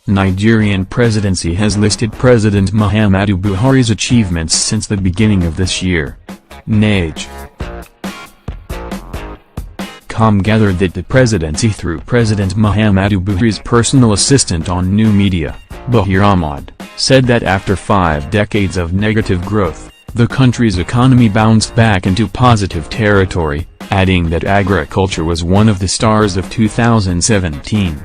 Nigerian Presidency has listed President Muhammadu Buhari's achievements since the beginning of this year. Nigerian.com gathered that the presidency through President Muhammadu Buhari's personal assistant on new media, Biafran, said that after 5 decades of negative growth, the country's economy bounced back into positive territory, adding that agriculture was one of the stars of 2017.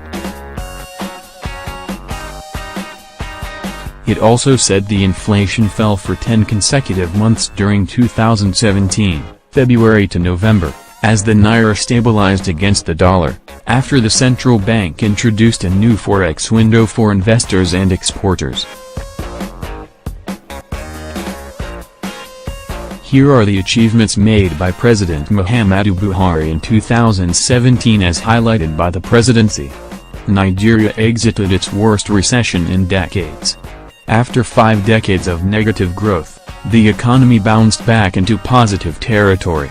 It also said the inflation fell for 10 consecutive months during 2017, February to November, as the naira stabilized against the dollar, after the central bank introduced a new forex window for investors and exporters. Here are the achievements made by President Muhammadu Buhari in 2017 as highlighted by the presidency. Nigeria exited its worst recession in decades. After 5 decades of negative growth, the economy bounced back into positive territory.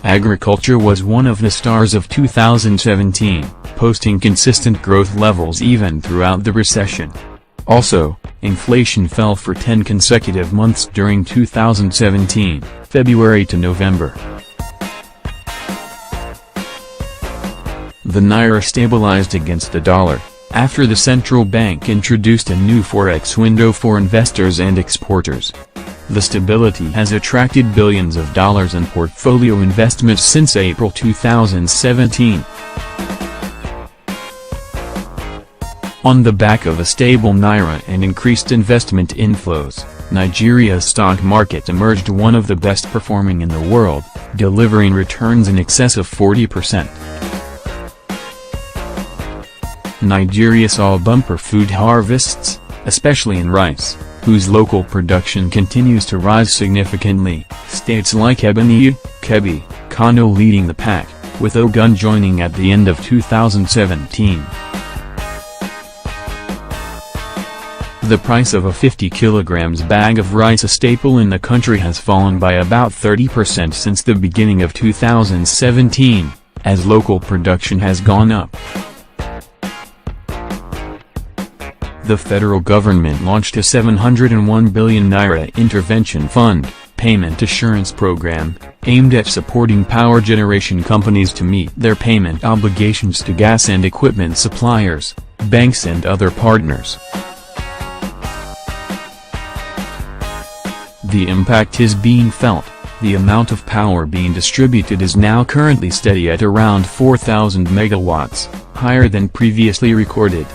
Agriculture was one of the stars of 2017, posting consistent growth levels even throughout the recession. Also, inflation fell for 10 consecutive months during 2017, February to November. The naira stabilized against the dollar, after the central bank introduced a new forex window for investors and exporters. The stability has attracted billions of dollars in portfolio investments since April 2017. On the back of a stable naira and increased investment inflows, Nigeria's stock market emerged one of the best performing in the world, delivering returns in excess of 40%. Nigeria saw bumper food harvests, especially in rice, whose local production continues to rise significantly, states like Ebonyi, Kebbi, Kano leading the pack, with Ogun joining at the end of 2017. The price of a 50 kilograms bag of rice, a staple in the country, has fallen by about 30% since the beginning of 2017, as local production has gone up. The federal government launched a 701 billion naira intervention fund, payment assurance program, aimed at supporting power generation companies to meet their payment obligations to gas and equipment suppliers, banks and other partners. The impact is being felt. The amount of power being distributed is now currently steady at around 4,000 megawatts, higher than previously recorded.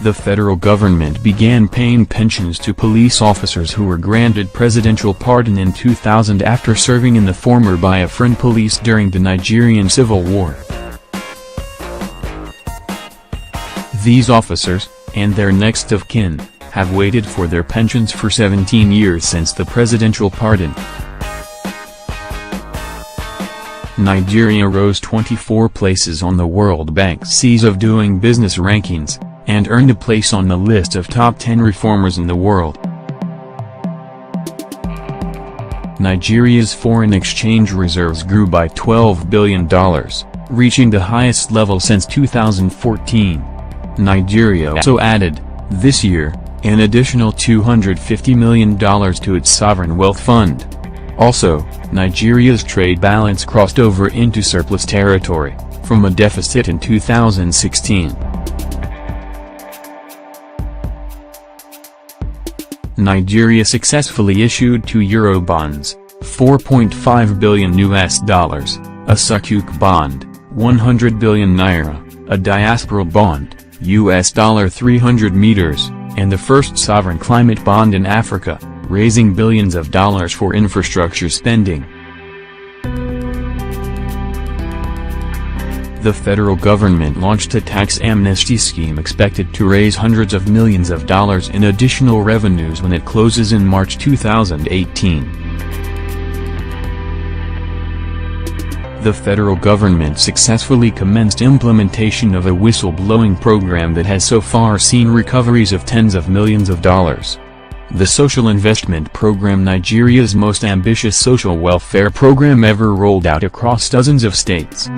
The federal government began paying pensions to police officers who were granted presidential pardon in 2000 after serving in the former Biafran police during the Nigerian Civil War. These officers, and their next of kin, have waited for their pensions for 17 years since the presidential pardon. Nigeria rose 24 places on the World Bank's Ease of Doing Business rankings, and earned a place on the list of top 10 reformers in the world. Nigeria's foreign exchange reserves grew by $12 billion, reaching the highest level since 2014. Nigeria also added, this year, an additional $250 million to its sovereign wealth fund. Also, Nigeria's trade balance crossed over into surplus territory, from a deficit in 2016. Nigeria successfully issued 2 Eurobonds, $4.5 billion, a Sukuk bond, 100 billion naira, a diasporal bond, $300 meters, and the first sovereign climate bond in Africa, raising billions of dollars for infrastructure spending. The federal government launched a tax amnesty scheme expected to raise hundreds of millions of dollars in additional revenues when it closes in March 2018. The federal government successfully commenced implementation of a whistleblowing program that has so far seen recoveries of tens of millions of dollars. The Social Investment Program, Nigeria's most ambitious social welfare program ever, rolled out across dozens of states.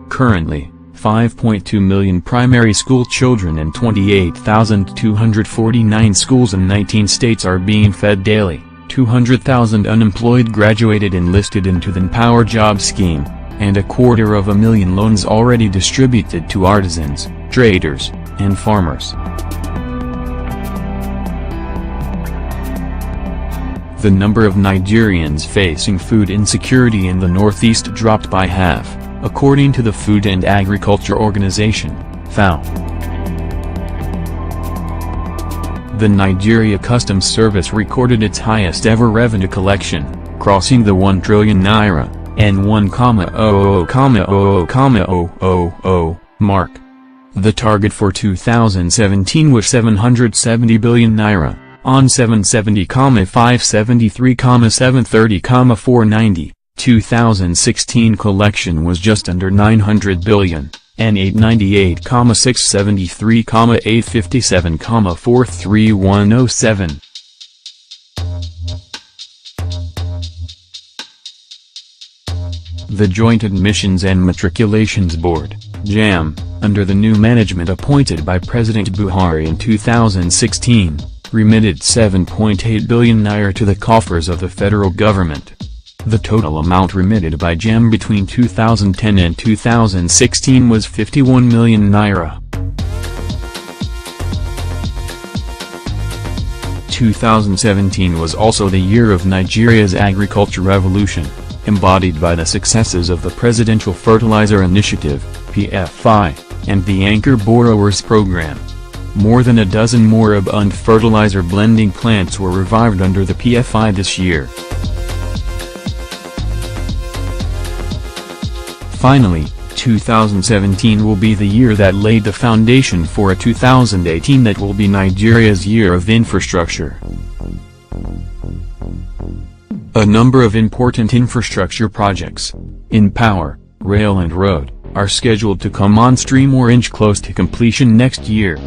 Currently, 5.2 million primary school children and 28,249 schools in 19 states are being fed daily. 200,000 unemployed graduated enlisted into the Empower Job Scheme, and 250,000 loans already distributed to artisans, traders, and farmers. The number of Nigerians facing food insecurity in the Northeast dropped by half, according to the Food and Agriculture Organization, FAO. The Nigeria Customs Service recorded its highest ever revenue collection, crossing the 1 trillion naira, and 1,000,000,000 mark. The target for 2017 was 770 billion naira, on 770,573,730,490. 2016 collection was just under 900 billion, and 898,673,857,43107. The Joint Admissions and Matriculations Board, JAM, under the new management appointed by President Buhari in 2016, remitted 7.8 billion naira to the coffers of the federal government. The total amount remitted by JAM between 2010 and 2016 was 51 million naira. 2017 was also the year of Nigeria's agriculture revolution, embodied by the successes of the Presidential Fertilizer Initiative, PFI, and the Anchor Borrowers Program. More than a dozen moribund fertilizer blending plants were revived under the PFI this year. Finally, 2017 will be the year that laid the foundation for a 2018 that will be Nigeria's year of infrastructure. A number of important infrastructure projects, in power, rail and road, are scheduled to come on stream or inch close to completion next year.